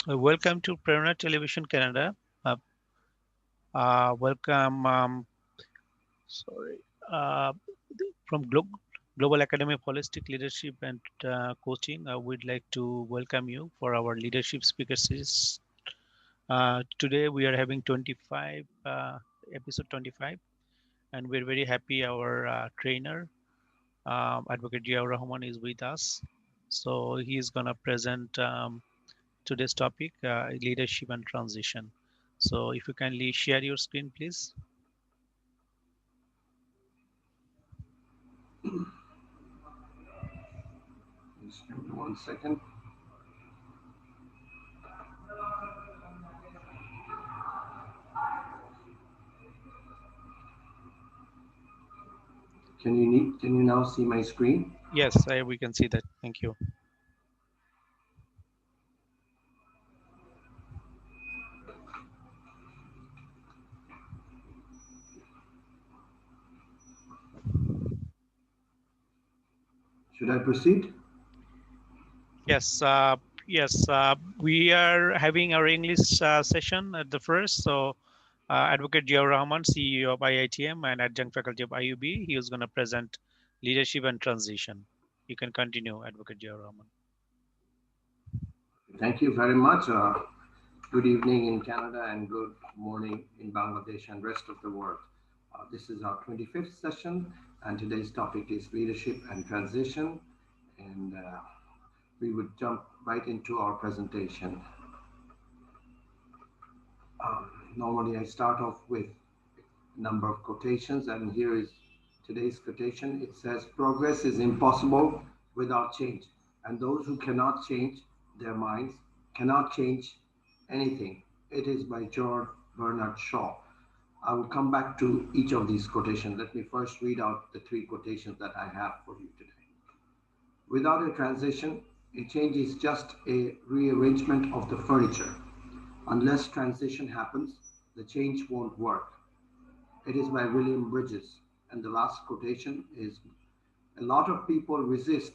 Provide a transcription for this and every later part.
Welcome to Prerona Television Canada. Uh, welcome, sorry, uh, from Global Academy of Holistic Leadership and Coaching. We'd like to welcome you for our leadership speaker series. Today we are having 25, episode 25, and we're very happy our trainer, Advocate Jia Rahman, is with us. So he's gonna present today's topic, leadership and transition. So if you kindly share your screen, please. Just give me 1 second. Can you now see my screen? Yes, we can see that. Thank you. Should I proceed? Yes, yes, we are having our English session at the first. So Advocate Jia Rahman, CEO of IITM and adjunct faculty of IUB, he is going to present leadership and transition. You can continue, Advocate Jia Rahman. Thank you very much. Good evening in Canada and good morning in Bangladesh and rest of the world. This is our 25th session, and today's topic is leadership and transition. And we would jump right into our presentation. Normally, I start off with a number of quotations, and here is today's quotation. It says, "Progress is impossible without change, and those who cannot change their minds cannot change anything." It is by George Bernard Shaw. I will come back to each of these quotations. Let me first read out the three quotations that I have for you today. Without a transition, a change is just a rearrangement of the furniture. Unless transition happens, the change won't work. It is by William Bridges. And the last quotation is, a lot of people resist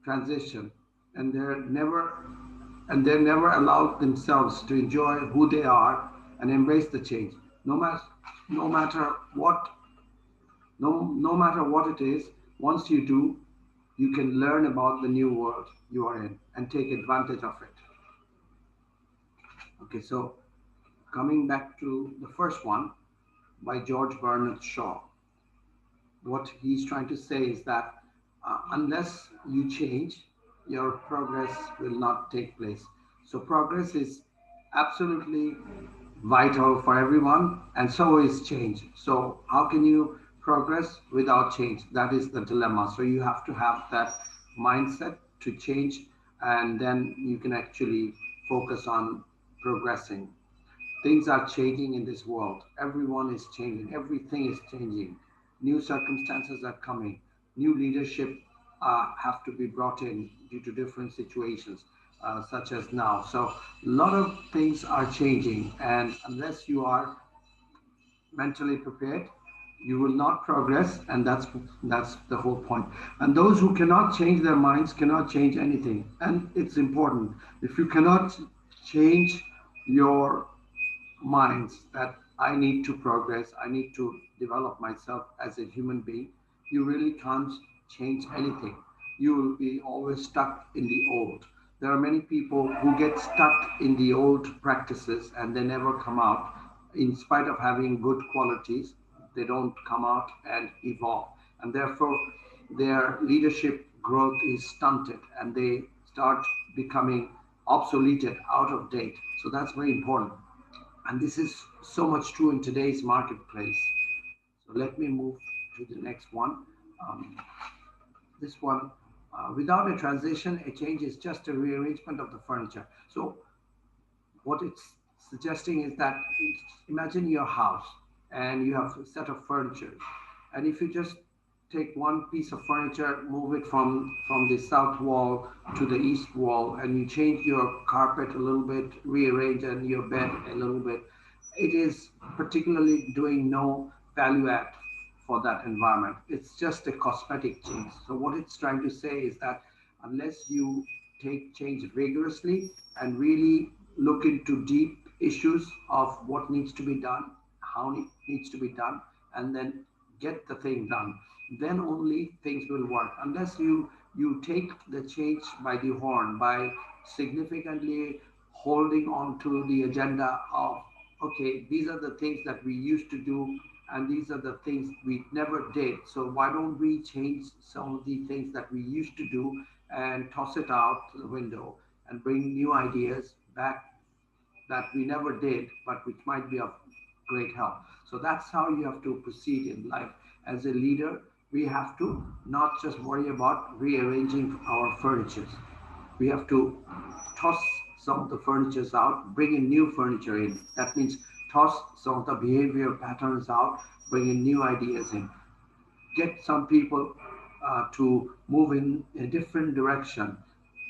transition and they're never allowed themselves to enjoy who they are and embrace the change. No matter no matter what no matter what it is, once you do, you can learn about the new world you are in and take advantage of it. Okay, so coming back to the first one by George Bernard Shaw, what he's trying to say is that unless you change, your progress will not take place. So, progress is absolutely vital for everyone, and so is change. So, how can you progress without change? That is the dilemma. So, you have to have that mindset to change, and then you can actually focus on progressing. Things are changing in this world. Everyone is changing. Everything is changing. New circumstances are coming. New leadership have to be brought in due to different situations, such as now. So, a lot of things are changing, and unless you are mentally prepared, you will not progress, and that's the whole point. And those who cannot change their minds cannot change anything, and it's important. If you cannot change your minds that I need to progress, I need to develop myself as a human being, you really can't change anything. You will be always stuck in the old. There are many people who get stuck in the old practices and they never come out. In spite of having good qualities, they don't come out and evolve. And therefore, their leadership growth is stunted and they start becoming obsoleted, out of date. So that's very important. And this is so much true in today's marketplace. So let me move to the next one. Um, this one, without a transition, a change is just a rearrangement of the furniture. So what it's suggesting is that imagine your house and you have a set of furniture, and if you just take one piece of furniture, move it from the south wall to the east wall, and you change your carpet a little bit, rearrange and your bed a little bit, it is particularly doing no value add for that environment. It's just a cosmetic change. So what it's trying to say is that unless you take change vigorously and really look into deep issues of what needs to be done, how it needs to be done, and then get the thing done. Then only things will work. Unless you take the change by the horn by significantly holding on to the agenda of, okay, these are the things that we used to do and these are the things we never did, so why don't we change some of the things that we used to do and toss it out the window and bring new ideas back that we never did, but which might be of great help. So that's how you have to proceed in life. As a leader, we have to not just worry about rearranging our furnitures. We have to toss some of the furnitures out, bring in new furniture in. That means toss some of the behavior patterns out, bring in new ideas in, get some people to move in a different direction,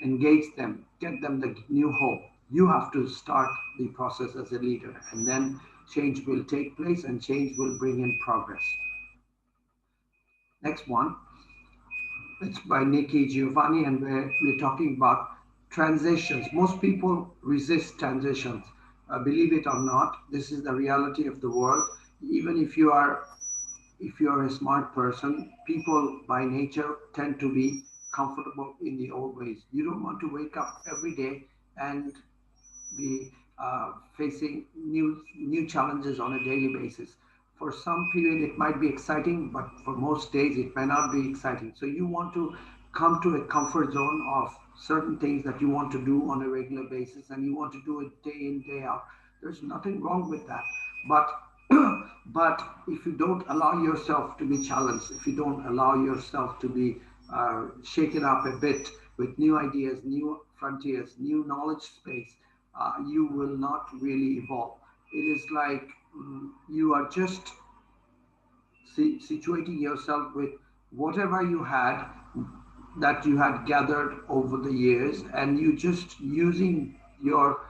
engage them, get them the new hope. You have to start the process as a leader, and then change will take place and change will bring in progress. Next one, it's by Nikki Giovanni, and we're talking about transitions. Most people resist transitions. Believe it or not, this is the reality of the world. Even if you are a smart person, people by nature tend to be comfortable in the old ways. You don't want to wake up every day and be facing new challenges on a daily basis. For some period, it might be exciting, but for most days, it may not be exciting. So you want to come to a comfort zone of certain things that you want to do on a regular basis, and you want to do it day in, day out. There's nothing wrong with that, but but if you don't allow yourself to be challenged, if you don't allow yourself to be shaken up a bit with new ideas, new frontiers, new knowledge space, you will not really evolve. It is like you are just situating yourself with whatever you had that you had gathered over the years, and you just using your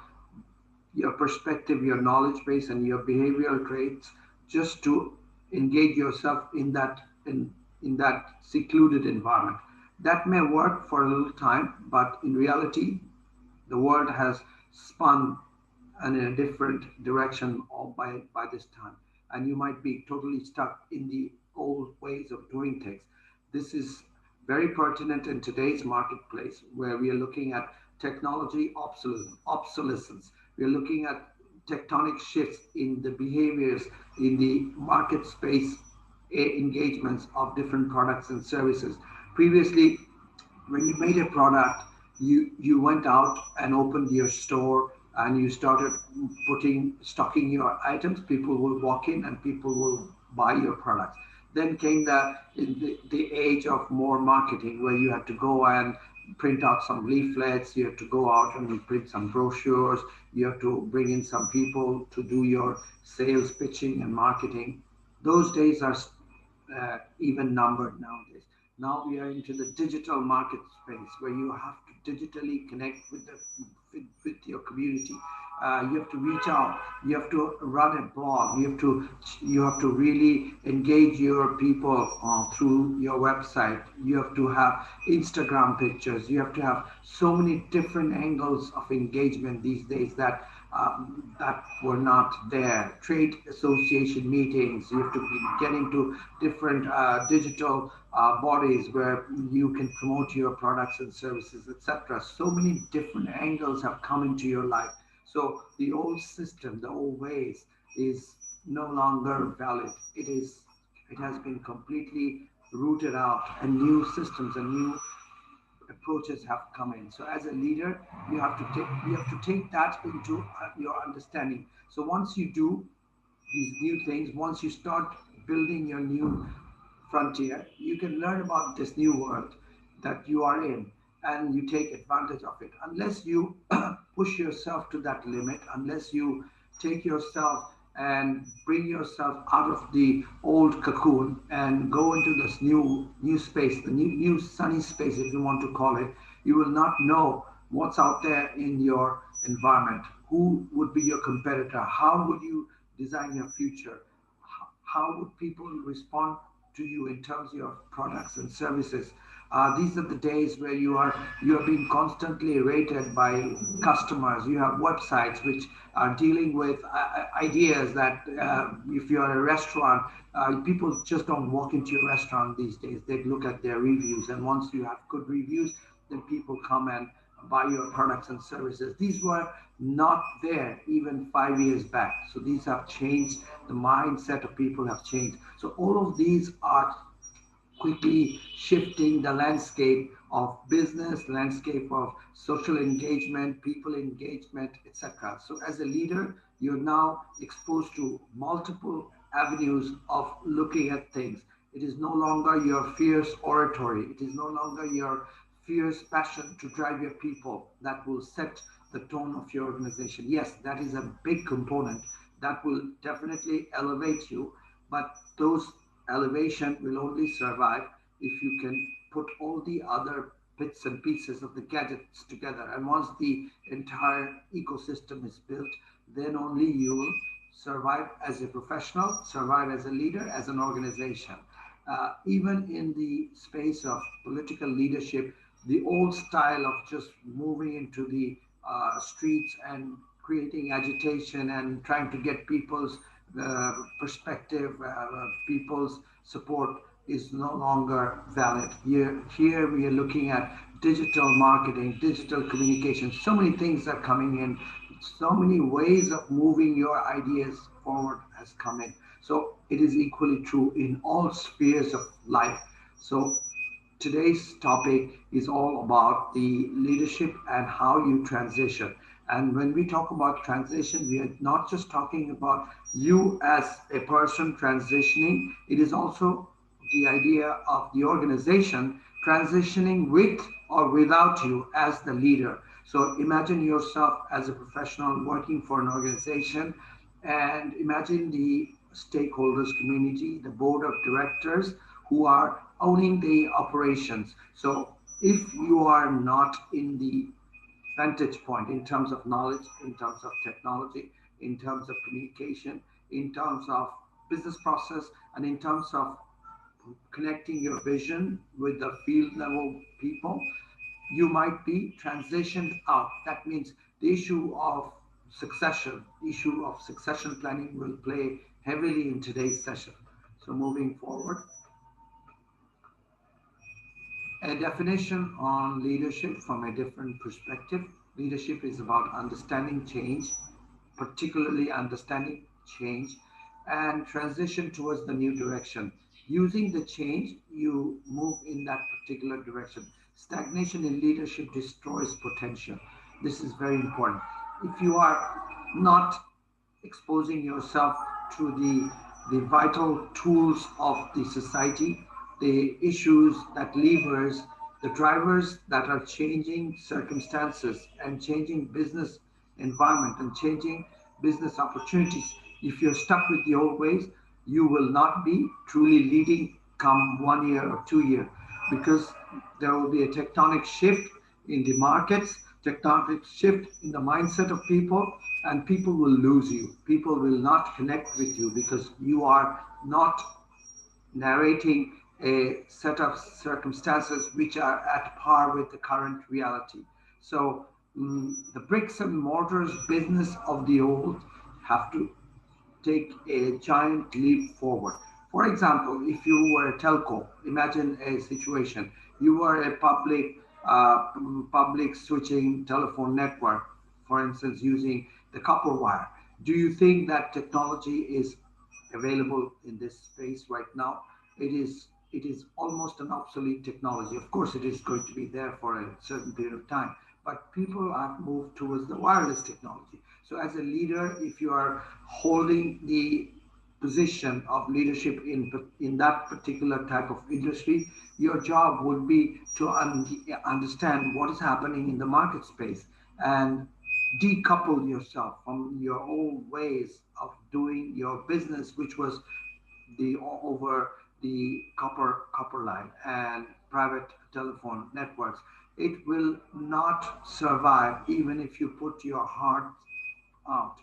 perspective, your knowledge base, and your behavioral traits just to engage yourself in that secluded environment. That may work for a little time, but in reality, the world has spun in a different direction all by this time. And you might be totally stuck in the old ways of doing things. This is very pertinent in today's marketplace where we are looking at technology obsolescence. We are looking at tectonic shifts in the behaviors in the market space engagements of different products and services. Previously, when you made a product, you went out and opened your store and you started putting stocking your items. People will walk in and people will buy your products. Then came the age of more marketing where you had to go and print out some leaflets, you have to go out and print some brochures, you have to bring in some people to do your sales pitching and marketing. Those days are even numbered nowadays. Now we are into the digital market space where you have to digitally connect with your community. You have to reach out. You have to run a blog. You have to really engage your people through your website. You have to have Instagram pictures. You have to have so many different angles of engagement these days that were not there. Trade association meetings. You have to be getting to different digital bodies where you can promote your products and services, etc. So many different angles have come into your life. So the old system, the old ways, is no longer valid. It has been completely rooted out, and new systems and new approaches have come in. So as a leader, you have to take that into your understanding. So once you do these new things, once you start building your new frontier, you can learn about this new world that you are in and you take advantage of it. Unless you push yourself to that limit, unless you take yourself and bring yourself out of the old cocoon and go into this new space, the new sunny space, if you want to call it, you will not know what's out there in your environment. Who would be your competitor? How would you design your future? How would people respond to you in terms of your products and services? These are the days where you are being constantly rated by customers. You have websites which are dealing with ideas that if you are a restaurant, people just don't walk into your restaurant these days. They look at their reviews, and once you have good reviews, then people come and buy your products and services. These were not there even 5 years back. So these have changed. The mindset of people have changed. So all of these are quickly shifting the landscape of business, landscape of social engagement, people engagement, etc. So as a leader, you're now exposed to multiple avenues of looking at things. It is no longer your fierce oratory. It is no longer your fierce passion to drive your people that will set the tone of your organization. Yes, that is a big component that will definitely elevate you, but those elevation will only survive if you can put all the other bits and pieces of the gadgets together. And once the entire ecosystem is built, then only you will survive as a professional, survive as a leader, as an organization. Even in the space of political leadership, the old style of just moving into the streets and creating agitation and trying to get people's perspective, people's support is no longer valid. Here we are looking at digital marketing, digital communication. So many things are coming in. So many ways of moving your ideas forward has come in. So it is equally true in all spheres of life. So today's topic is all about the leadership and how you transition. And when we talk about transition, we are not just talking about you as a person transitioning, it is also the idea of the organization transitioning with or without you as the leader. So imagine yourself as a professional working for an organization, and imagine the stakeholders community, the board of directors who are owning the operations. So if you are not in the vantage point in terms of knowledge, in terms of technology, in terms of communication, in terms of business process, and in terms of connecting your vision with the field level people, you might be transitioned out. That means the issue of succession planning will play heavily in today's session. So moving forward, a definition on leadership from a different perspective. Leadership is about understanding change, particularly understanding change and transition towards the new direction. Using the change, you move in that particular direction. Stagnation in leadership destroys potential. This is very important. If you are not exposing yourself to the vital tools of the society, the issues that levers, the drivers that are changing circumstances and changing business environment and changing business opportunities. If you're stuck with the old ways, you will not be truly leading come 1 year or 2 year, because there will be a tectonic shift in the markets, tectonic shift in the mindset of people, and people will lose you. People will not connect with you because you are not narrating a set of circumstances which are at par with the current reality. So the bricks and mortars business of the old have to take a giant leap forward. For example, if you were a telco, imagine a situation. You were a public switching telephone network, for instance, using the copper wire. Do you think that technology is available in this space right now? It is almost an obsolete technology. Of course, it is going to be there for a certain period of time, but people have moved towards the wireless technology. So, as a leader, if you are holding the position of leadership in that particular type of industry, your job would be to understand what is happening in the market space and decouple yourself from your old ways of doing your business, which was the over the copper line and private telephone networks. It will not survive even if you put your heart out.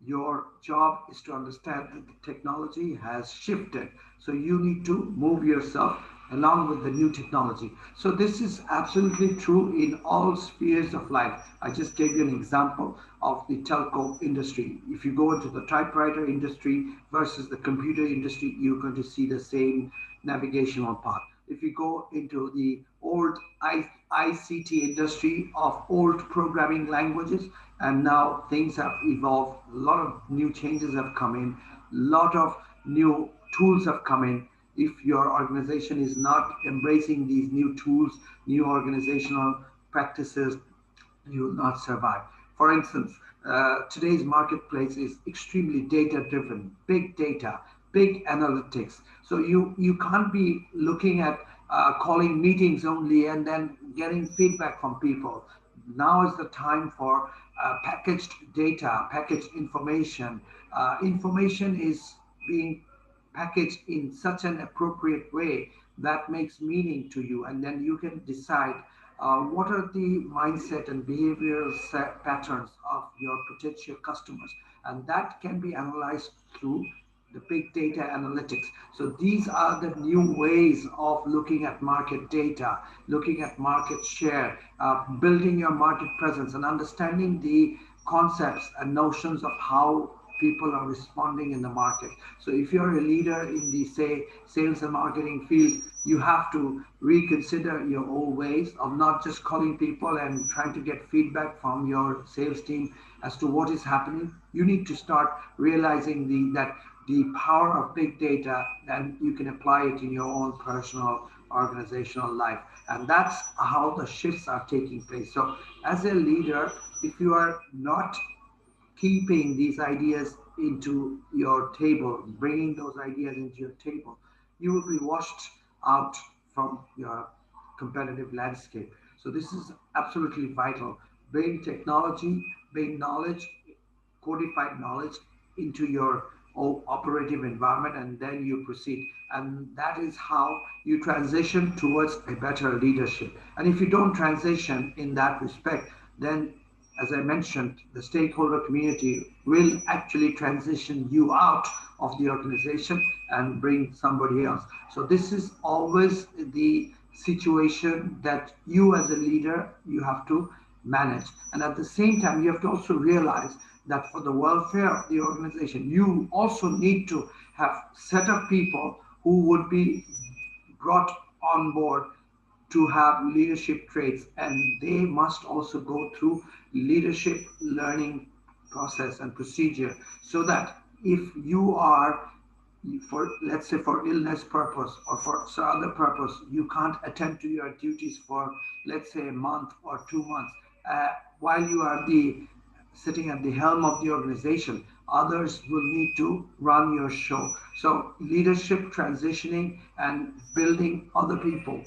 Your job is to understand that the technology has shifted. So you need to move yourself along with the new technology. So this is absolutely true in all spheres of life. I just gave you an example of the telco industry. If you go into the typewriter industry versus the computer industry, you're going to see the same navigational path. If you go into the old ICT industry of old programming languages, and now things have evolved, a lot of new changes have come in, a lot of new tools have come in. If your organization is not embracing these new tools, new organizational practices, you will not survive. For instance, today's marketplace is extremely data driven, big data, big analytics. So you can't be looking at calling meetings only and then getting feedback from people. Now is the time for packaged data, packaged information. Information is being packaged in such an appropriate way that makes meaning to you, and then you can decide what are the mindset and behavioral patterns of your potential customers, and that can be analyzed through the big data analytics. So these are the new ways of looking at market data, looking at market share, building your market presence, and understanding the concepts and notions of how people are responding in the market. So if you're a leader in the, say, sales and marketing field, you have to reconsider your old ways of not just calling people and trying to get feedback from your sales team as to what is happening. You need to start realizing that the power of big data, and you can apply it in your own personal organizational life. And that's how the shifts are taking place. So as a leader, if you are not keeping these ideas into your table, bringing those ideas into your table, you will be washed out from your competitive landscape. So this is absolutely vital. Bring technology, bring knowledge, codified knowledge into your operative environment, and then you proceed. And that is how you transition towards a better leadership. And if you don't transition in that respect, then, as I mentioned, the stakeholder community will actually transition you out of the organization and bring somebody else. So this is always the situation that you as a leader you have to manage. And at the same time, you have to also realize that for the welfare of the organization, you also need to have set of people who would be brought on board to have leadership traits, and they must also go through leadership learning process and procedure, so that if you are, for, let's say, for illness purpose or for some other purpose, you can't attend to your duties for, let's say, a month or 2 months, while you are the sitting at the helm of the organization, others will need to run your show. So leadership transitioning and building other people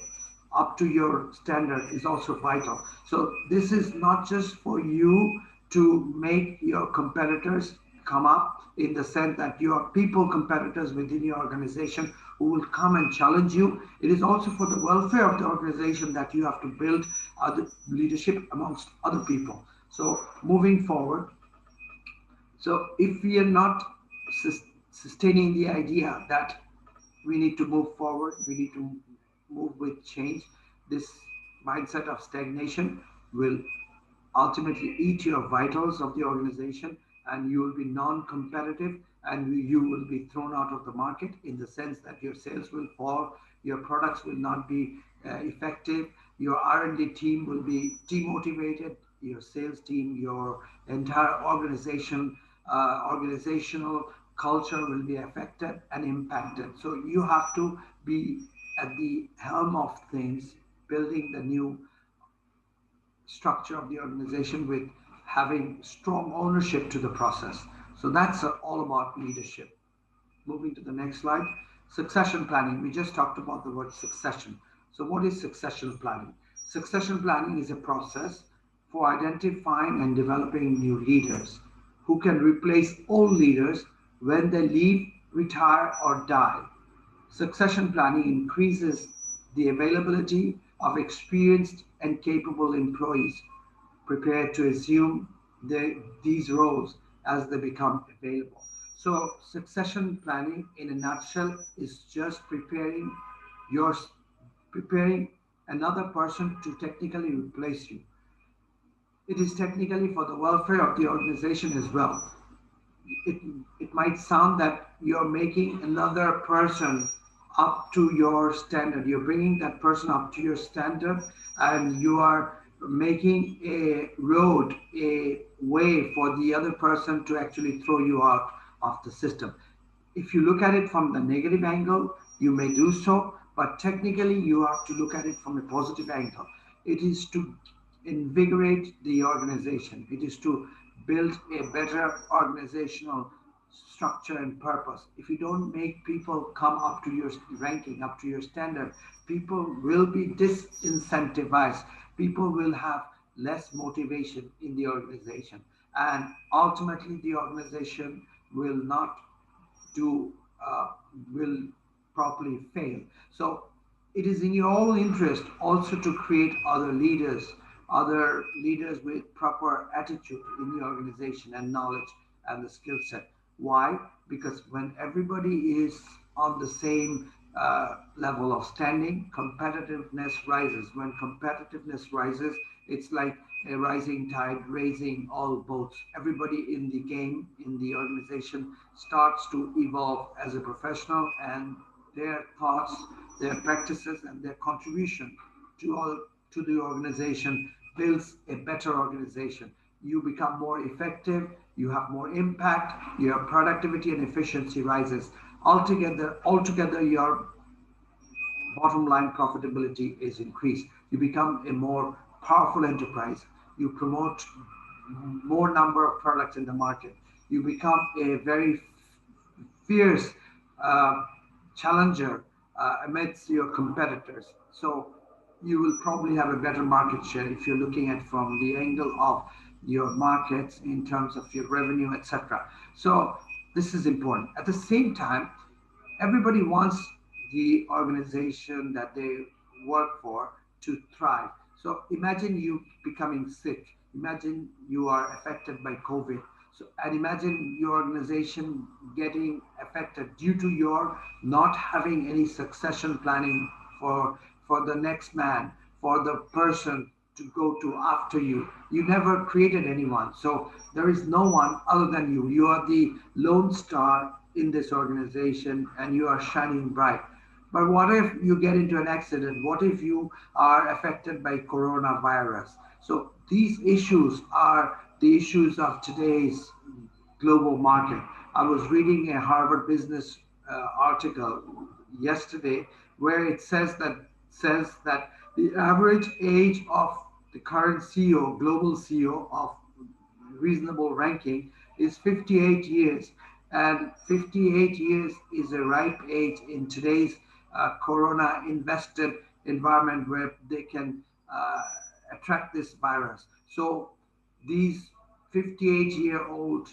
up to your standard is also vital. So this is not just for you to make your competitors come up, in the sense that you are people competitors within your organization who will come and challenge you. It is also for the welfare of the organization that you have to build other leadership amongst other people. So moving forward, so if we are not sustaining the idea that we need to move forward, we need to move with change, this mindset of stagnation will ultimately eat your vitals of the organization, and you will be non-competitive, and you will be thrown out of the market, in the sense that your sales will fall, your products will not be effective, your R&D team will be demotivated, your sales team, your entire organizational culture will be affected and impacted. So you have to be at the helm of things, building the new structure of the organization with having strong ownership to the process. So that's all about leadership. Moving to the next slide, succession planning. We just talked about the word succession. So what is succession planning? Succession planning is a process for identifying and developing new leaders who can replace old leaders when they leave, retire, or die. Succession planning increases the availability of experienced and capable employees prepared to assume these roles as they become available. So, succession planning in a nutshell is just preparing your preparing another person to technically replace you. It is technically for the welfare of the organization as well. it, it might sound that you're making another person up to your standard. You're bringing that person up to your standard, and you are making a road, a way for the other person to actually throw you out of the system. If you look at it from the negative angle, you may do so, but technically, you have to look at it from a positive angle. It is to invigorate the organization, it is to build a better organizational structure and purpose. If you don't make people come up to your ranking, up to your standard, people will be disincentivized. People will have less motivation in the organization. And ultimately, the organization will not do will properly fail. So it is in your own interest also to create other leaders with proper attitude in the organization and knowledge and the skill set. Why? Because when everybody is on the same level of standing, competitiveness rises. When competitiveness rises, it's like a rising tide raising all boats. Everybody in the game, in the organization, starts to evolve as a professional, and their thoughts, their practices, and their contribution to the organization builds a better organization. You become more effective, you have more impact, your productivity and efficiency rises. Altogether, your bottom line profitability is increased. You become a more powerful enterprise. You promote more number of products in the market. You become a very fierce uh, challenger amidst your competitors. So you will probably have a better market share if you're looking at from the angle of your markets in terms of your revenue, etc. So this is important. At the same time, everybody wants the organization that they work for to thrive. So imagine you becoming sick. Imagine you are affected by COVID. So, and imagine your organization getting affected due to your not having any succession planning for for the next man, for the person to go to after you. You never created anyone. So there is no one other than you. You are the lone star in this organization and you are shining bright. But what if you get into an accident? What if you are affected by coronavirus? So these issues are the issues of today's global market. I was reading a Harvard Business article yesterday where it says that the average age of the current CEO, global CEO of reasonable ranking is 58 years, and 58 years is a ripe age in today's corona invested environment where they can attract this virus. So these 58-year-old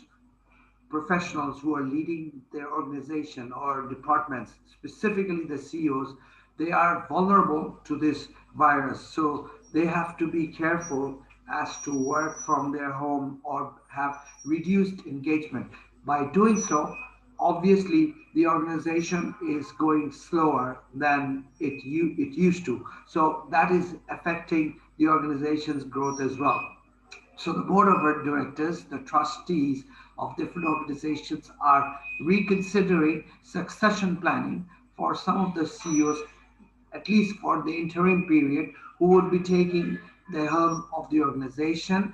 professionals who are leading their organization or departments, specifically the CEOs, they are vulnerable to this virus. So they have to be careful as to work from their home or have reduced engagement. By doing so, obviously the organization is going slower than it used to. So that is affecting the organization's growth as well. So the board of directors, the trustees of different organizations are reconsidering succession planning for some of the CEOs, at least for the interim period, who would be taking the helm of the organization,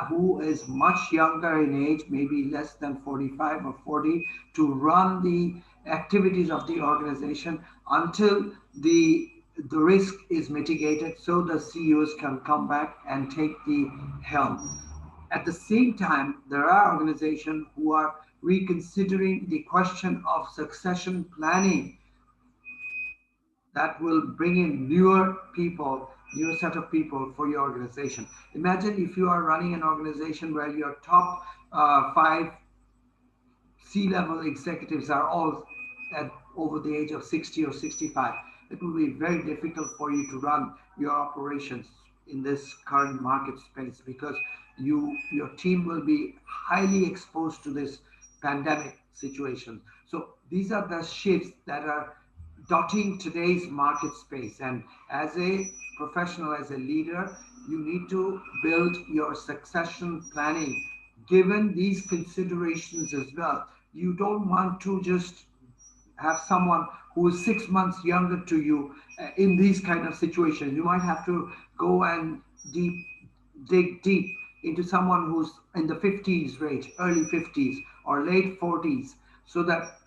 who is much younger in age, maybe less than 45 or 40, to run the activities of the organization until the risk is mitigated so the CEOs can come back and take the helm. At the same time, there are organizations who are reconsidering the question of succession planning that will bring in newer people, newer set of people for your organization. Imagine if you are running an organization where your top five C-level executives are all at over the age of 60 or 65. It will be very difficult for you to run your operations in this current market space because your team will be highly exposed to this pandemic situation. So these are the shifts that are dotting today's market space. And as a professional, as a leader, you need to build your succession planning given these considerations as well. You don't want to just have someone who is 6 months younger to you in these kind of situations. You might have to go and deep dig deep into someone who's in the 50s range, early 50s or late 40s, so that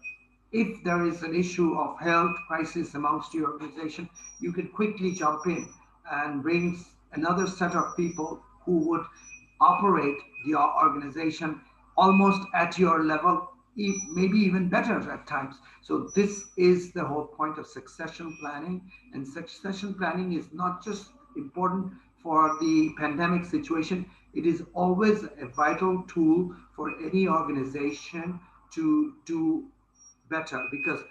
if there is an issue of health crisis amongst your organization, you can quickly jump in and bring another set of people who would operate the organization almost at your level, maybe even better at times. So this is the whole point of succession planning. And succession planning is not just important for the pandemic situation, it is always a vital tool for any organization to do better, because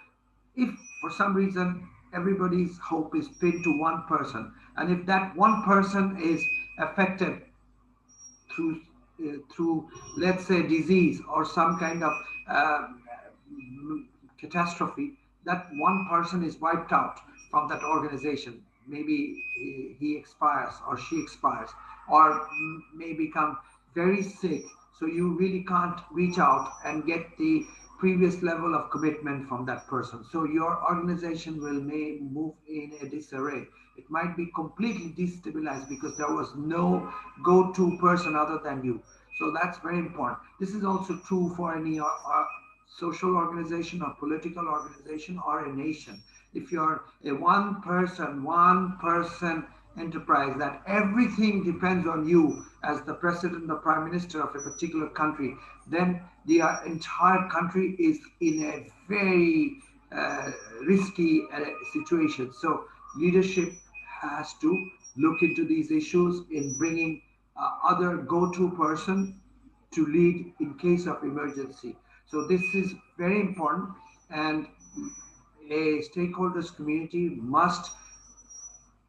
if for some reason everybody's hope is pinned to one person, and if that one person is affected through through, let's say, disease or some kind of uh, catastrophe, that one person is wiped out from that organization. Maybe he expires or she expires, or may become very sick. So you really can't reach out and get the previous level of commitment from that person. So your organization will may move in a disarray. It might be completely destabilized because there was no go-to person other than you. So that's very important. This is also true for any social organization or political organization or a nation. If you're a one person enterprise that everything depends on you as the president or prime minister of a particular country, then the entire country is in a very risky situation. So leadership has to look into these issues in bringing other go-to person to lead in case of emergency. So this is very important, and a stakeholders community must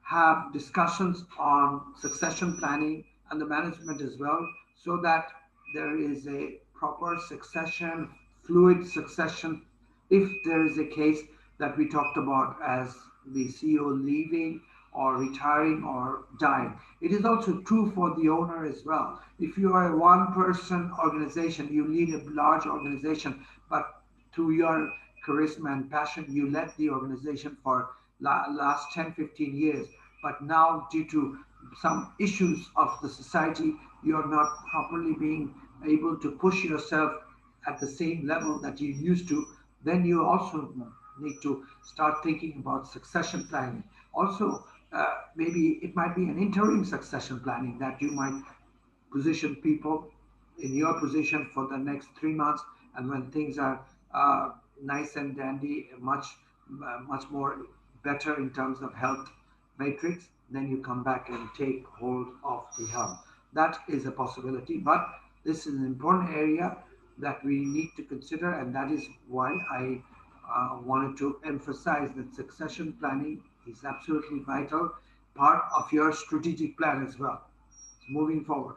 have discussions on succession planning and the management as well, so that there is a proper succession, fluid succession, if there is a case that we talked about as the CEO leaving or retiring or dying. It is also true for the owner as well. If you are a one person organization, you lead a large organization, but through your charisma and passion, you led the organization for last 10, 15 years. But now, due to some issues of the society, you're not properly being able to push yourself at the same level that you used to. Then you also need to start thinking about succession planning. Also, maybe it might be an interim succession planning that you might position people in your position for the next 3 months, and when things are nice and dandy, much more better in terms of health matrix, then you come back and take hold of the helm. That is a possibility, but this is an important area that we need to consider, and that is why I wanted to emphasize that succession planning is absolutely vital part of your strategic plan as well. Moving forward,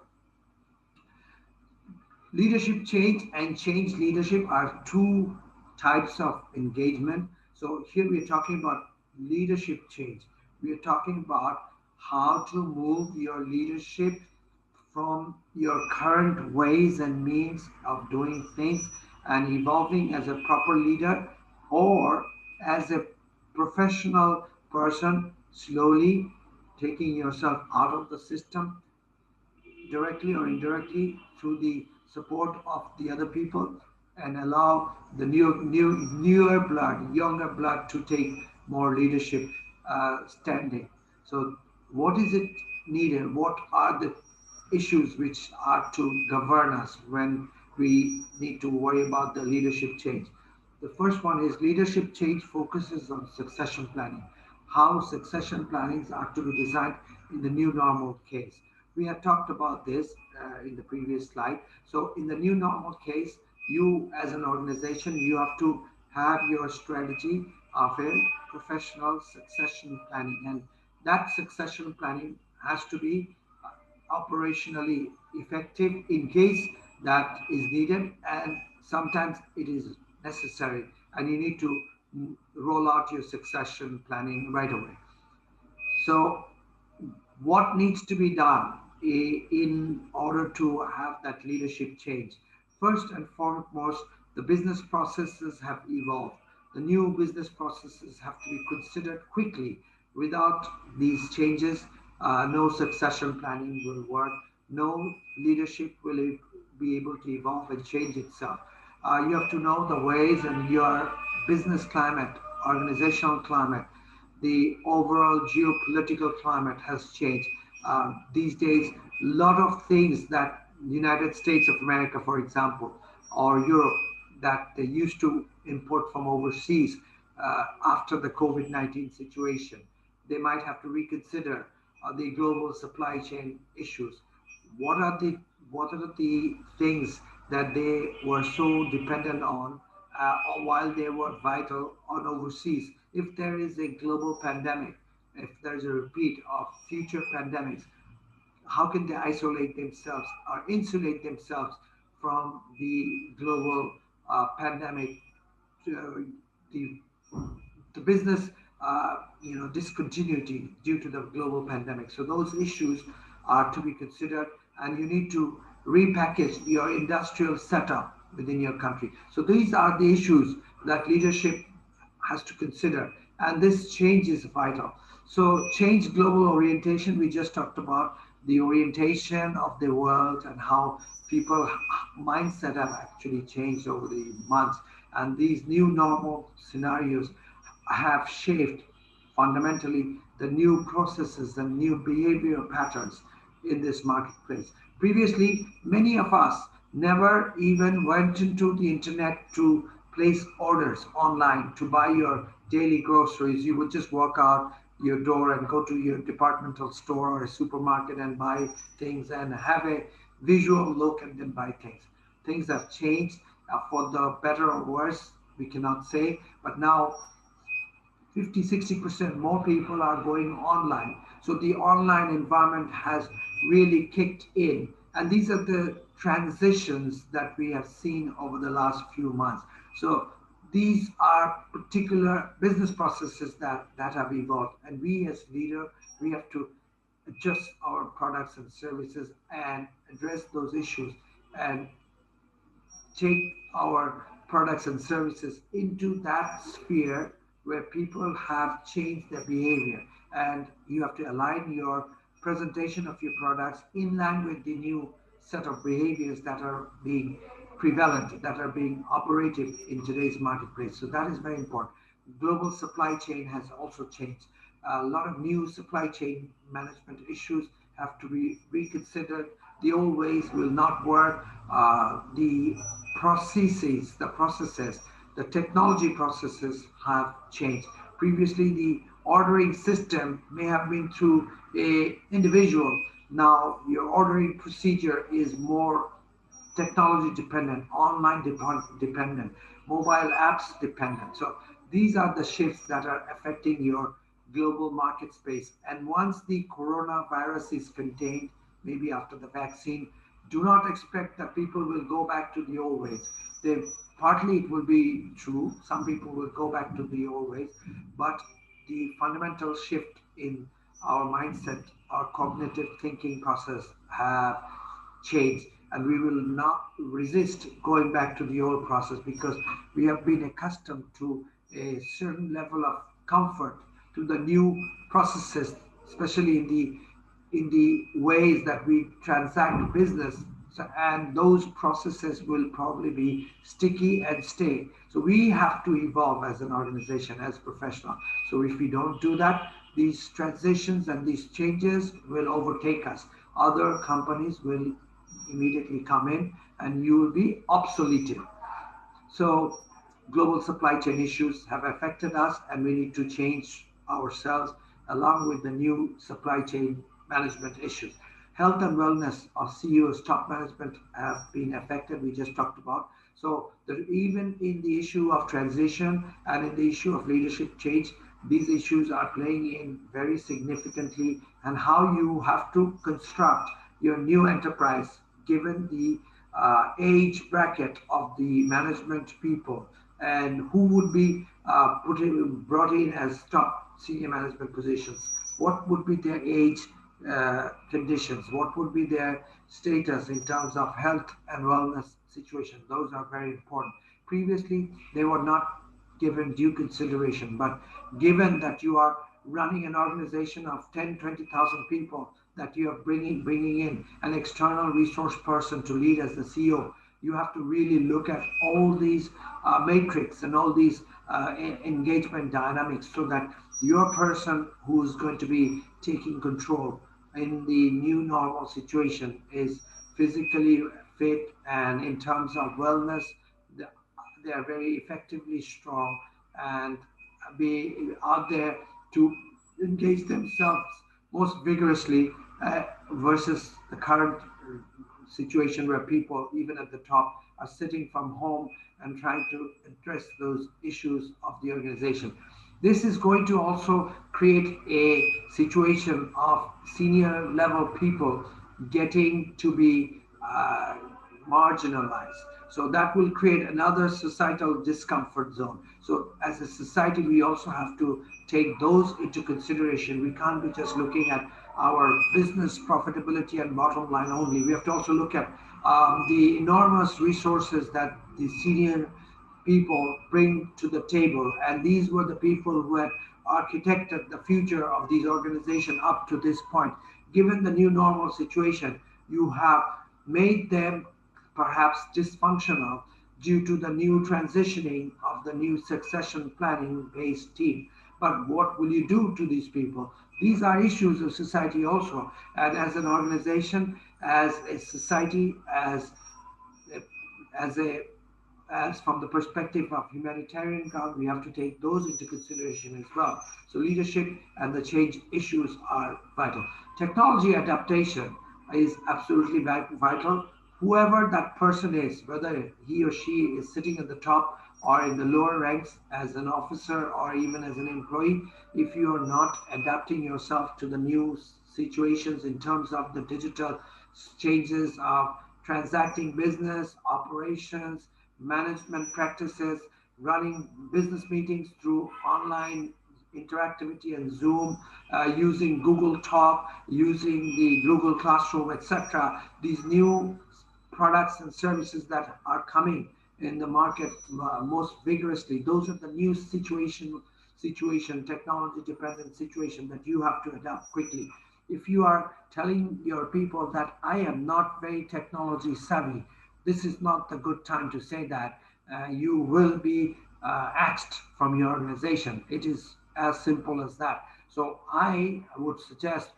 leadership change and change leadership are two types of engagement. So here we are talking about leadership change. We are talking about how to move your leadership from your current ways and means of doing things and evolving as a proper leader, or as a professional person, slowly taking yourself out of the system directly or indirectly through the support of the other people, and allow the newer blood, younger blood to take more leadership standing. So, what is it needed? What are the issues which are to govern us when we need to worry about the leadership change? The first one is leadership change focuses on succession planning, how succession plannings are to be designed in the new normal case. We had talked about this in the previous slide. So in the new normal case, you as an organization, you have to have your strategy of a professional succession planning. And that succession planning has to be operationally effective in case that is needed, and sometimes it is necessary, and you need to roll out your succession planning right away. So, what needs to be done in order to have that leadership change? First and foremost, the business processes have evolved. The new business processes have to be considered quickly. Without these changes, no succession planning will work. No leadership will be able to evolve and change itself. You have to know the ways and your business climate, organizational climate, the overall geopolitical climate has changed. These days, a lot of things that United States of America, for example, or Europe, that they used to import from overseas after the COVID-19 situation, they might have to reconsider the global supply chain issues. What are the what are the things that they were so dependent on while they were vital on overseas? If there is a global pandemic, if there's a repeat of future pandemics, how can they isolate themselves or insulate themselves from the global pandemic, uh, the business discontinuity due to the global pandemic. So those issues are to be considered, and you need to repackage your industrial setup within your country. So these are the issues that leadership has to consider, and this change is vital. So change global orientation, we just talked about the orientation of the world and how people mindset have actually changed over the months, and these new normal scenarios have shaped fundamentally the new processes and new behavioral patterns in this marketplace. Previously, many of us never even went into the internet to place orders online to buy your daily groceries. You would just walk out your door and go to your departmental store or a supermarket and buy things and have a visual look and then buy things. Things have changed for the better or worse, we cannot say, but now 50-60% more people are going online. So the online environment has really kicked in. And these are the transitions that we have seen over the last few months. So these are particular business processes that have evolved. And we as leader, we have to adjust our products and services and address those issues and take our products and services into that sphere where people have changed their behavior, and you have to align your presentation of your products in line with the new set of behaviors that are being prevalent, that are being operative in today's marketplace. So that is very important. Global supply chain has also changed. A lot of new supply chain management issues have to be reconsidered. The old ways will not work. The processes, the technology processes have changed. Previously, the ordering system may have been through a individual. Now, your ordering procedure is more technology dependent, online dependent, mobile apps dependent. So these are the shifts that are affecting your global market space. And once the coronavirus is contained, maybe after the vaccine, do not expect that people will go back to the old ways. They partly it will be true. Some people will go back to the old ways, but the fundamental shift in our mindset, our cognitive thinking process have changed, and we will not resist going back to the old process because we have been accustomed to a certain level of comfort to the new processes, especially in the ways that we transact business. So, and those processes will probably be sticky and stay. So we have to evolve as an organization, as professional. So if we don't do that, these transitions and these changes will overtake us. Other companies will immediately come in and you will be obsoleted. So global supply chain issues have affected us, and we need to change ourselves along with the new supply chain management issues. Health and wellness of CEOs, top management have been affected. We just talked about. So that even in the issue of transition and in the issue of leadership change, these issues are playing in very significantly, and how you have to construct your new enterprise given the age bracket of the management people. and who would be brought in as top senior management positions, what would be their age conditions, what would be their status in terms of health and wellness situation. Those are very important. Previously, they were not given due consideration, but given that you are running an organization of 10, 20,000 people, that you are bringing in an external resource person to lead as the CEO, you have to really look at all these matrix and all these engagement dynamics, so that your person who's going to be taking control in the new normal situation is physically fit, and in terms of wellness, they are very effectively strong and be out there to engage themselves most vigorously, versus the current situation where people, even at the top, are sitting from home and trying to address those issues of the organization. This is going to also create a situation of senior level people getting to be marginalized. So that will create another societal discomfort zone. So as a society, we also have to take those into consideration. We can't be just looking at our business profitability and bottom line only. We have to also look at the enormous resources that the senior people bring to the table. And these were the people who had architected the future of these organizations up to this point. Given the new normal situation, you have made them perhaps dysfunctional due to the new transitioning of the new succession planning based team. But what will you do to these people? These are issues of society also. And as an organization, as a society, as a as from the perspective of humanitarian ground, we have to take those into consideration as well. So leadership and the change issues are vital. Technology adaptation is absolutely vital. Whoever that person is, whether he or she is sitting at the top or in the lower ranks as an officer or even as an employee, if you are not adapting yourself to the new situations in terms of the digital changes of transacting business operations, management practices, running business meetings through online interactivity and Zoom, using Google Talk, using the Google Classroom, etc. These new products and services that are coming in the market most vigorously. Those are the new technology dependent situation that you have to adapt quickly. If you are telling your people that I am not very technology savvy, this is not the good time to say that. You will be axed from your organization. It is as simple as that. So I would suggest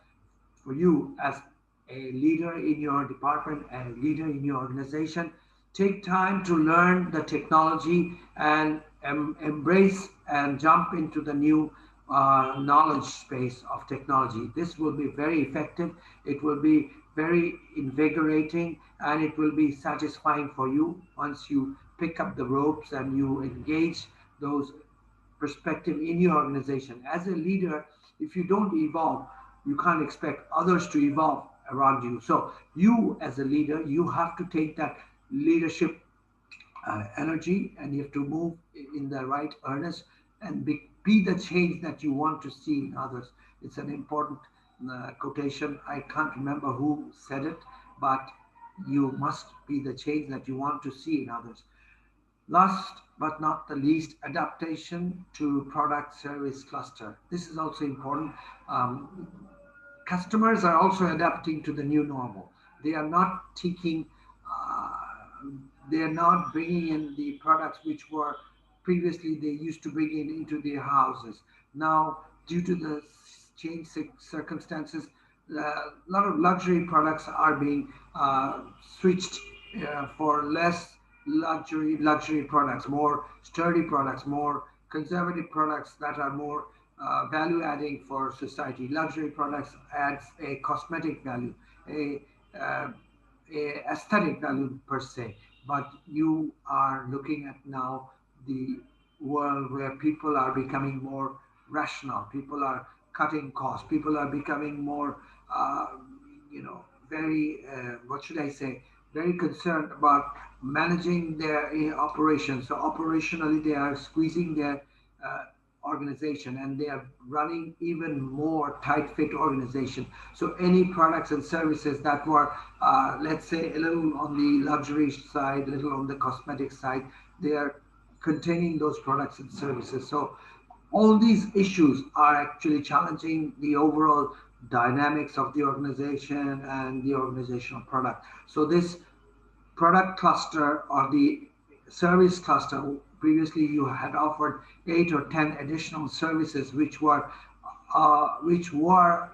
for you as a leader in your department and a leader in your organization, take time to learn the technology and embrace and jump into the new knowledge space of technology. This will be very effective. It will be very invigorating, and it will be satisfying for you once you pick up the ropes and you engage those perspective in your organization. As a leader, if you don't evolve, you can't expect others to evolve around you. So you as a leader, you have to take that leadership energy, and you have to move in the right earnest and be the change that you want to see in others. It's an important quotation. I can't remember who said it, but you must be the change that you want to see in others. Last but not the least, adaptation to product service cluster. This is also important. Customers are also adapting to the new normal. They are not taking, uh, they are not bringing in the products which were previously they used to bring in into their houses. Now, due to the changed circumstances, a lot of luxury products are being switched for less luxury products, more sturdy products, more conservative products that are more value adding for society. Luxury products adds a cosmetic value, a, uh, a aesthetic value per se. But you are looking at now the world where people are becoming more rational. People are cutting costs. People are becoming more, very, what should I say? very concerned about managing their operations. So operationally, they are squeezing their uh, organization, and they are running even more tight fit organization. So any products and services that were, let's say, a little on the luxury side, a little on the cosmetic side, they are containing those products and services. So all these issues are actually challenging the overall dynamics of the organization and the organizational product. So this product cluster or the service cluster, previously you had offered 8 or 10 additional services which were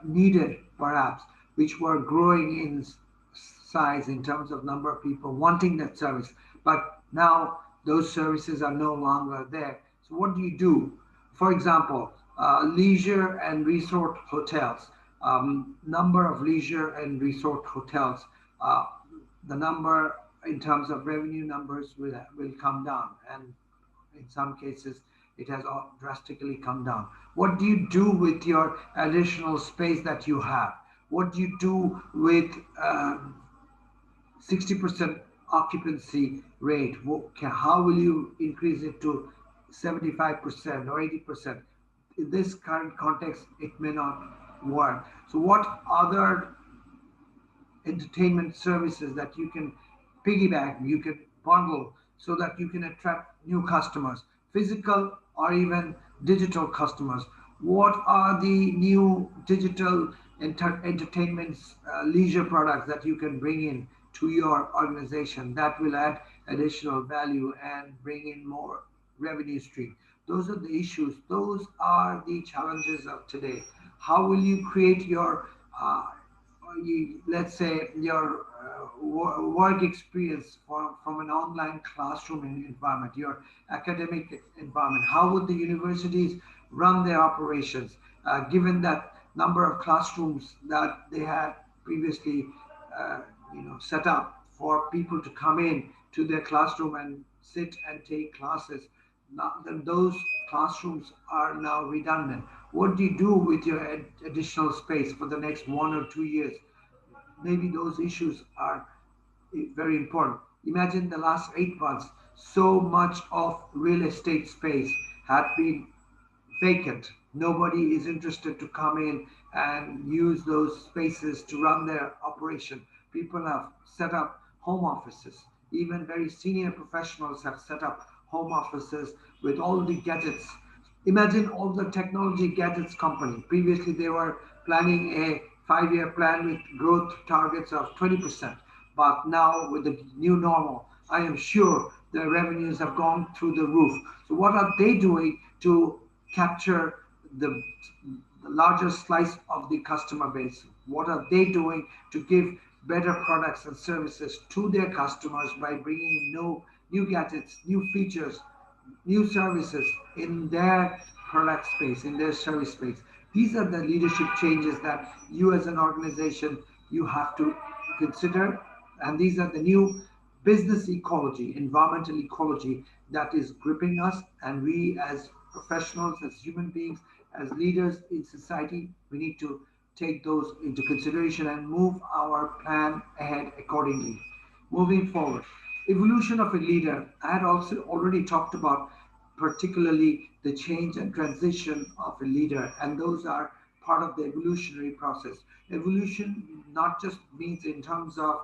needed, perhaps, which were growing in size in terms of number of people wanting that service. But now those services are no longer there. So what do you do? For example, leisure and resort hotels. Number of leisure and resort hotels. Uh, the number in terms of revenue numbers will come down, and in some cases it has drastically come down. What do you do with your additional space that you have? What do you do with 60% occupancy rate? How will you increase it to 75% or 80%? In this current context, it may not work. So what other entertainment services that you can piggyback, you can bundle so that you can attract new customers, physical or even digital customers? What are the new digital entertainment leisure products that you can bring in to your organization that will add additional value and bring in more revenue stream? Those are the issues. Those are the challenges of today. How will you create your let's say your work experience from an online classroom environment, your academic environment? How would the universities run their operations, given that number of classrooms that they had previously, uh, set up for people to come in to their classroom and sit and take classes? Now, those classrooms are now redundant. What do you do with your additional space for the next 1 or 2 years? Maybe those issues are very important. Imagine the last 8 months, so much of real estate space had been vacant. Nobody is interested to come in and use those spaces to run their operation. People have set up home offices. Even very senior professionals have set up home offices with all the gadgets. Imagine all the technology gadgets company. Previously, they were planning a 5 year plan with growth targets of 20%. But now, with the new normal, I am sure their revenues have gone through the roof. So, what are they doing to capture the, the larger slice of the customer base? What are they doing to give better products and services to their customers by bringing in new gadgets, new features, new services in their product space, in their service space? These are the leadership changes that you as an organization you have to consider, and these are the new business ecology, environmental ecology that is gripping us. And we as professionals, as human beings, as leaders in society, we need to take those into consideration and move our plan ahead accordingly. Moving forward, evolution of a leader. I had also already talked about particularly the change and transition of a leader, and those are part of the evolutionary process. Evolution not just means in terms of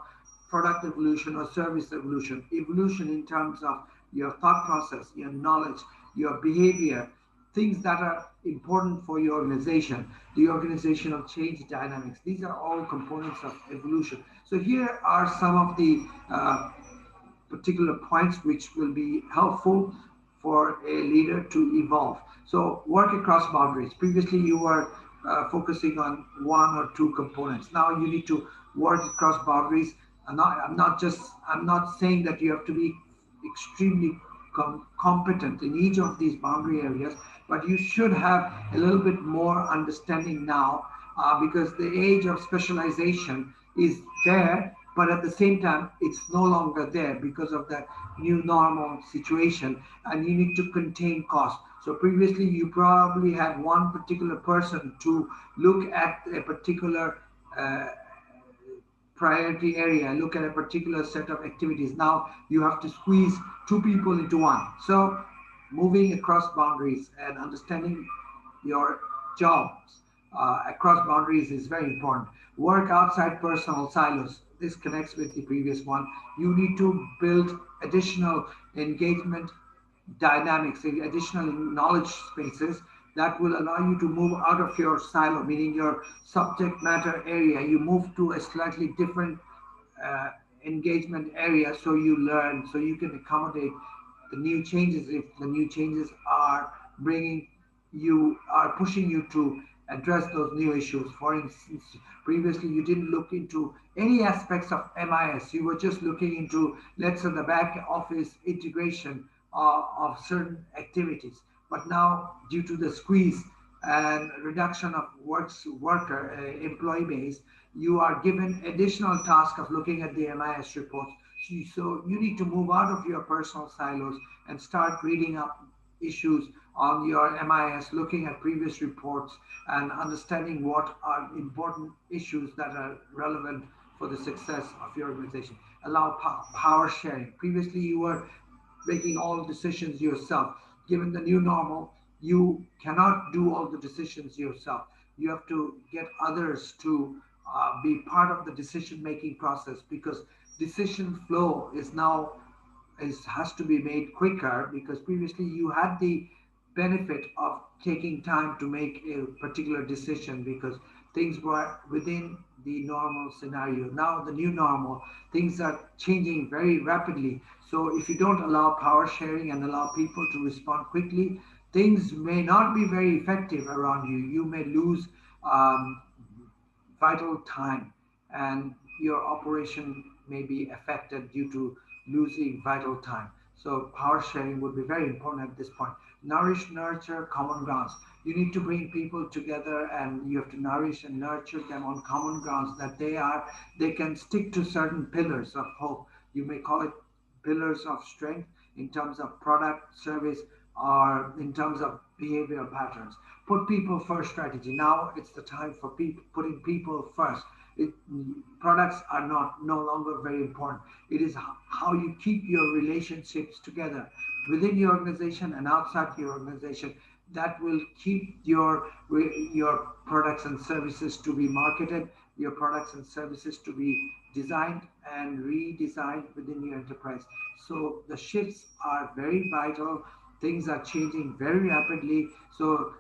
product evolution or service evolution, evolution in terms of your thought process, your knowledge, your behavior, things that are important for your organization, the organizational change dynamics. These are all components of evolution. So here are some of the particular points which will be helpful for a leader to evolve. So work across boundaries. Previously, you were focusing on one or two components. Now you need to work across boundaries. I'm not saying that you have to be extremely competent in each of these boundary areas, but you should have a little bit more understanding now, because the age of specialization is there, but at the same time, it's no longer there because of the new normal situation, and you need to contain costs. So previously, you probably had one particular person to look at a particular uh, priority area, look at a particular set of activities. Now you have to squeeze two people into one. So moving across boundaries and understanding your jobs across boundaries is very important. Work outside personal silos. This connects with the previous one. You need to build additional engagement dynamics, additional knowledge spaces that will allow you to move out of your silo, meaning your subject matter area. You move to a slightly different uh, engagement area so you learn, so you can accommodate the new changes if the new changes are bringing you are pushing you to address those new issues. For instance, previously you didn't look into any aspects of MIS. You were just looking into, let's say, the back office integration of certain activities. But now, due to the squeeze and reduction of worker employee base, you are given additional task of looking at the MIS reports. So you need to move out of your personal silos and start reading up issues on your MIS, looking at previous reports and understanding what are important issues that are relevant for the success of your organization. Allow power sharing. Previously, you were making all decisions yourself. Given the new normal, you cannot do all the decisions yourself. You have to get others to be part of the decision making process, because decision flow is now has to be made quicker, because previously you had the benefit of taking time to make a particular decision because things were within the normal scenario. Now the new normal, things are changing very rapidly. So if you don't allow power sharing and allow people to respond quickly, things may not be very effective around you. You may lose um, vital time, and your operation may be affected due to losing vital time. So power sharing would be very important at this point. Nourish, nurture common grounds. You need to bring people together and you have to nourish and nurture them on common grounds that they can stick to certain pillars of hope. You may call it pillars of strength in terms of product, service, or in terms of behavioral patterns. Put people first strategy. Now it's the time for putting people first. It, products are not no longer very important. It is how you keep your relationships together within your organization and outside your organization that will keep your products and services to be marketed, your products and services to be designed and redesigned within your enterprise. So the shifts are very vital. Things are changing very rapidly. So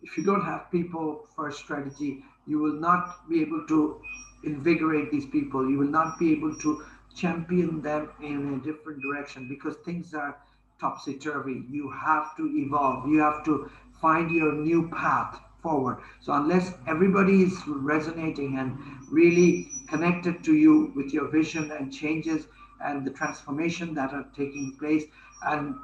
if you don't have people first strategy, you will not be able to invigorate these people. You will not be able to champion them in a different direction because things are topsy turvy. You have to evolve. You have to find your new path forward. So unless everybody is resonating and really connected to you with your vision and changes and the transformation that are taking place, and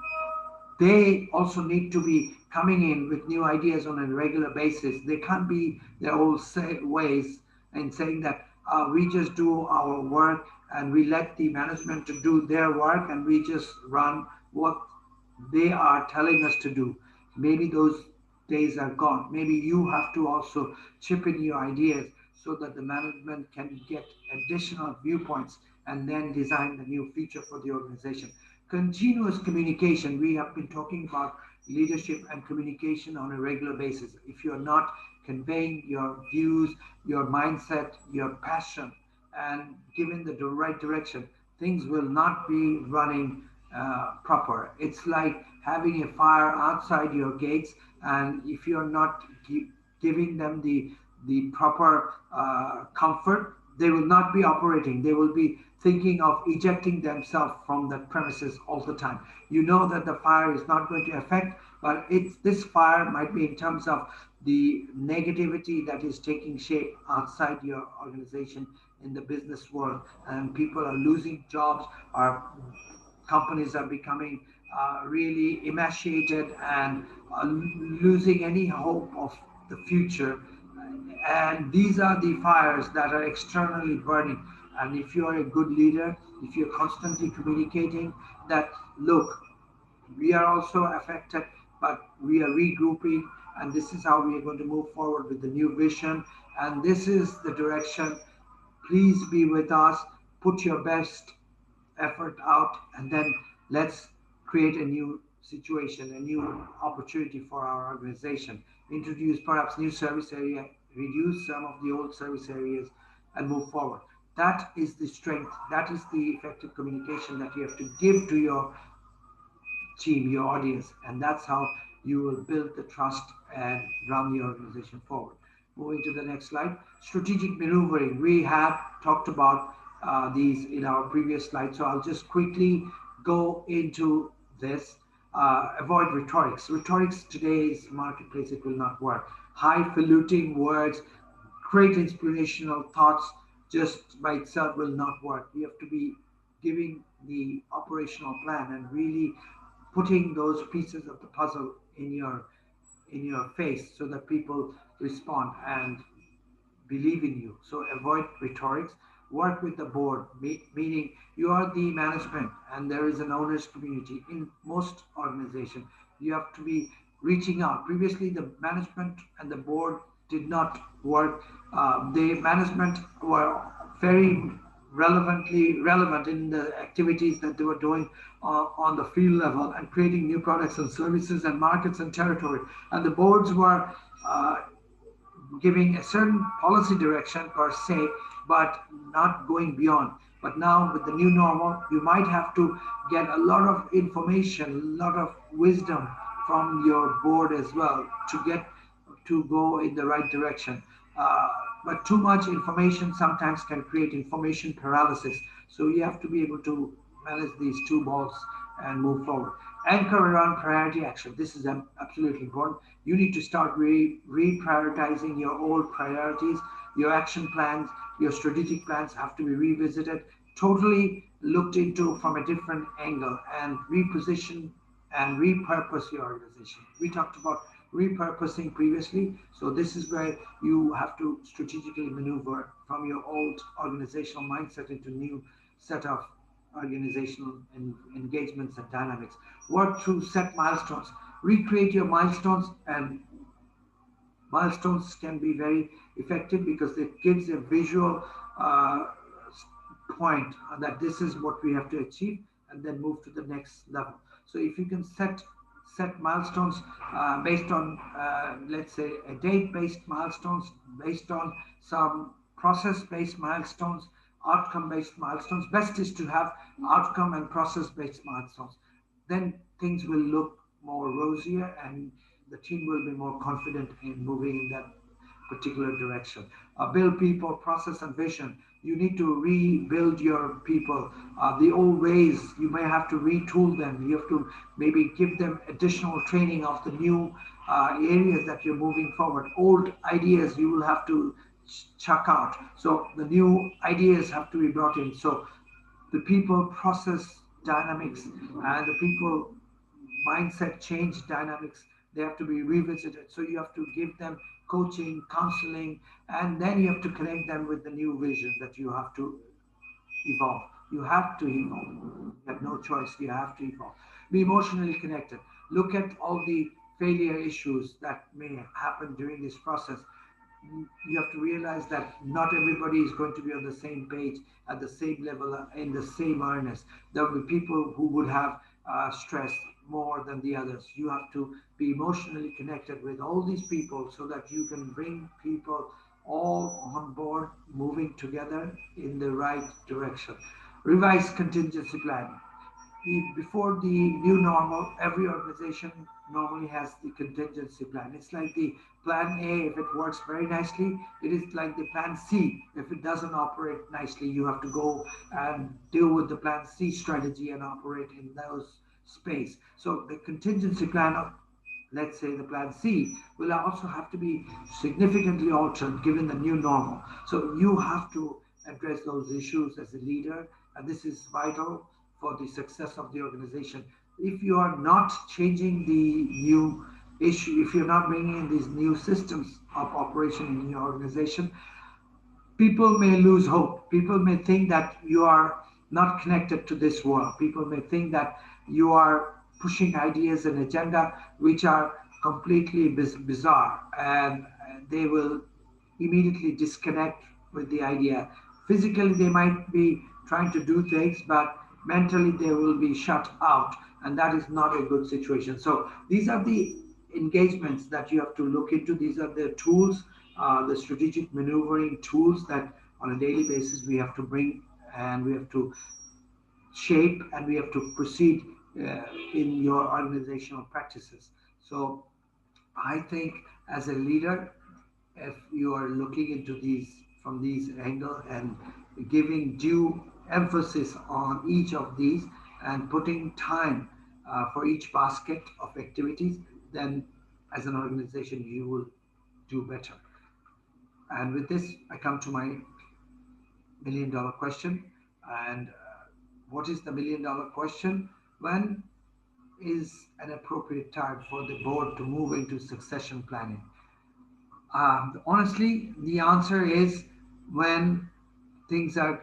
they also need to be coming in with new ideas on a regular basis. They can't be their old ways and saying that we just do our work and we let the management to do their work and we just run what they are telling us to do. Maybe those days are gone. Maybe you have to also chip in your ideas so that the management can get additional viewpoints and then design the new future for the organization. Continuous communication. We have been talking about leadership and communication on a regular basis. If you're not conveying your views, your mindset, your passion, and given the right direction, things will not be running proper. It's like having a fire outside your gates, and if you're not giving them the proper comfort, they will not be operating. They will be thinking of ejecting themselves from the premises all the time. You know that the fire is not going to affect, but it's this fire might be in terms of the negativity that is taking shape outside your organization in the business world, and people are losing jobs, or companies are becoming really emaciated and losing any hope of the future. And these are the fires that are externally burning. And if you are a good leader, if you're constantly communicating that, look, we are also affected, but we are regrouping, and this is how we are going to move forward with the new vision, and this is the direction. Please be with us. Put your best effort out, and then let's create a new situation, a new opportunity for our organization. Introduce perhaps new service area, reduce some of the old service areas, and move forward. That is the strength, that is the effective communication that you have to give to your team, your audience, and that's how you will build the trust and run the organization forward. Moving to the next slide, strategic maneuvering. We have talked about these in our previous slide, so I'll just quickly go into this. Avoid rhetorics. Rhetorics today's marketplace, it will not work. Highfalutin words, great inspirational thoughts just by itself will not work. You have to be giving the operational plan and really putting those pieces of the puzzle in your face so that people respond and believe in you. So avoid rhetorics. Work with the board, meaning you are the management and there is an owners community in most organizations. You have to be reaching out. Previously, the management and the board did not work. The management were very relevant in the activities that they were doing on the field level and creating new products and services and markets and territory. And the boards were giving a certain policy direction per se, but not going beyond. But now with the new normal, you might have to get a lot of information, a lot of wisdom from your board as well to get to go in the right direction. But too much information sometimes can create information paralysis. So you have to be able to manage these two balls and move forward. Anchor around priority action. This is absolutely important. You need to start reprioritizing your old priorities, your action plans, your strategic plans have to be revisited, totally looked into from a different angle, and reposition and repurpose your organization. We talked about repurposing previously. So this is where you have to strategically maneuver from your old organizational mindset into new set of organizational engagements and dynamics. Work through set milestones. Recreate your milestones, and milestones can be very effective because it gives a visual uh, point that this is what we have to achieve and then move to the next level. So if you can set milestones based on let's say a date based milestones, based on some process based milestones, outcome based milestones, best is to have outcome and process based milestones, then things will look more rosier and the team will be more confident in moving in that particular direction. Build people, process, and vision. You need to rebuild your people. The old ways, you may have to retool them. You have to maybe give them additional training of the new areas that you're moving forward. Old ideas you will have to chuck out. So the new ideas have to be brought in. So the people process dynamics and the people mindset change dynamics, they have to be revisited. So you have to give them coaching, counseling, and then you have to connect them with the new vision that you have to evolve. You have to evolve. You have no choice. You have to evolve. Be emotionally connected. Look at all the failure issues that may happen during this process. You have to realize that not everybody is going to be on the same page at the same level in the same earnest. There will be people who would have stress more than the others. You have to be emotionally connected with all these people so that you can bring people all on board moving together in the right direction. Revise contingency plan. Before the new normal, every organization normally has the contingency plan. It's like the plan A, if it works very nicely, it is like the plan C. If it doesn't operate nicely, you have to go and deal with the plan C strategy and operate in those space. So the contingency plan of, let's say, the plan C will also have to be significantly altered given the new normal. So you have to address those issues as a leader, and this is vital for the success of the organization. If you are not changing the new issue, if you're not bringing in these new systems of operation in your organization, people may lose hope. People may think that you are not connected to this world. People may think that you are pushing ideas and agenda which are completely bizarre, and they will immediately disconnect with the idea Physically, they might be trying to do things, but mentally, they will be shut out, and that is not a good situation. So, these are the engagements that you have to look into. These are the tools, the strategic maneuvering tools that on a daily basis we have to bring, and we have to shape, and we have to proceed in your organizational practices. So I think as a leader, if you are looking into these from these angle and giving due emphasis on each of these and putting time for each basket of activities, then as an organization you will do better. And with this, I come to my $1 million question. And what is the $1 million question? When is an appropriate time for the board to move into succession planning? Honestly, the answer is when things are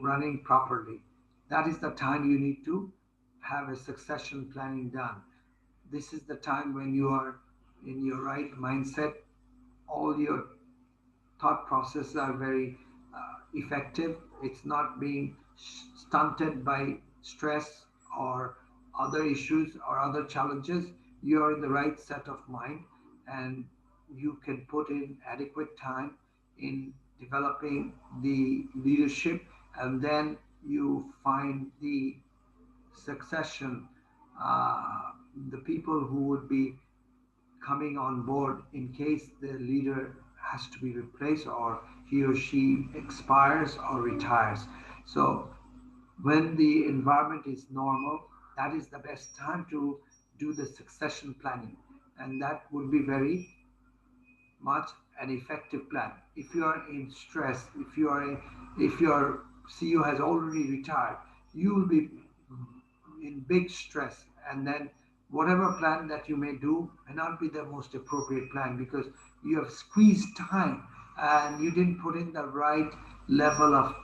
running properly. That is the time you need to have a succession planning done. This is the time when you are in your right mindset. All your thought processes are very effective. It's not being stunted by stress or other issues or other challenges. You are in the right set of mind, and you can put in adequate time in developing the leadership, and then you find the succession, the people who would be coming on board in case the leader has to be replaced or he or she expires or retires. So when the environment is normal, that is the best time to do the succession planning. And that would be very much an effective plan. If you are in stress, if your CEO has already retired, you will be in big stress, and then whatever plan that you may do may not be the most appropriate plan because you have squeezed time and you didn't put in the right level of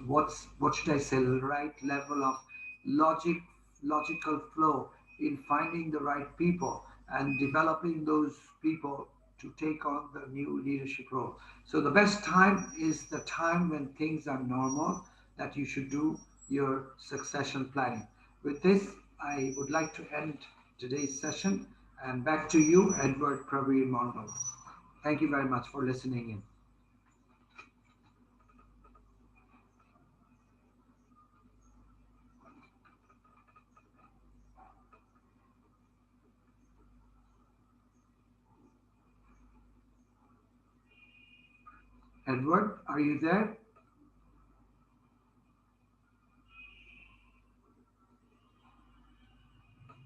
what should I say, the right level of logic logical flow in finding the right people and developing those people to take on the new leadership role. So the best time is the time when things are normal, that you should do your succession planning. With this, I would like to end today's session, and back to you, Edward Praveen Mondal. Thank you very much for listening in. Edward, are you there?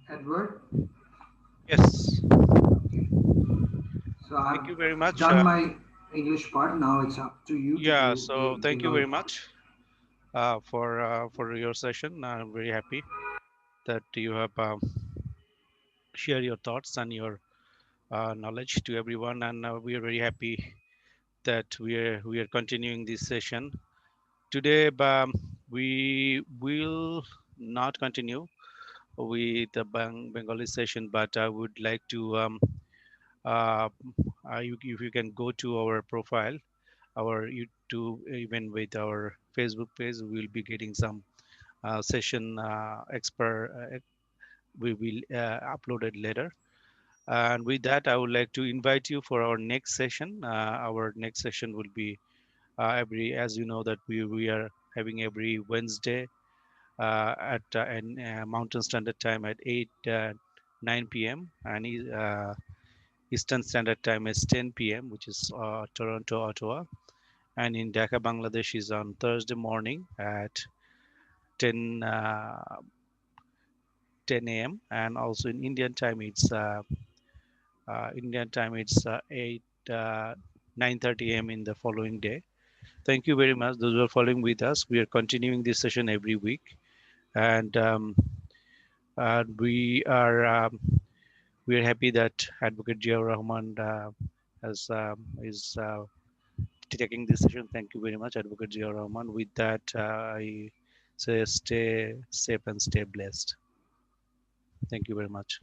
Edward? Yes. Okay. So Thank I've you very much. done my English part. Now it's up to you to Yeah. do So the thank you Bengali very part. much for your session. I'm very happy that you have share your thoughts and your knowledge to everyone, and we are very happy that we are continuing this session today. We will not continue with the Bengali session, but I would like to uh, if you can go to our profile, our YouTube, even with our Facebook page, we will be getting some session expert. We will upload it later. And with that, I would like to invite you for our next session. Our next session will be as you know, that we are having every Wednesday at Mountain Standard Time at 9 p.m. and Eastern Standard Time is 10 p.m., which is Toronto, Ottawa. And in Dhaka, Bangladesh is on Thursday morning at 10 10 a.m. And also in Indian time it's 8 9:30 a.m. in the following day. Thank you very much. Those who are following with us, we are continuing this session every week, and we are happy that Advocate Jiaur Rahman has is taking this session. Thank you very much, Advocate Jiaur Rahman. With that, I say stay safe and stay blessed. Thank you very much.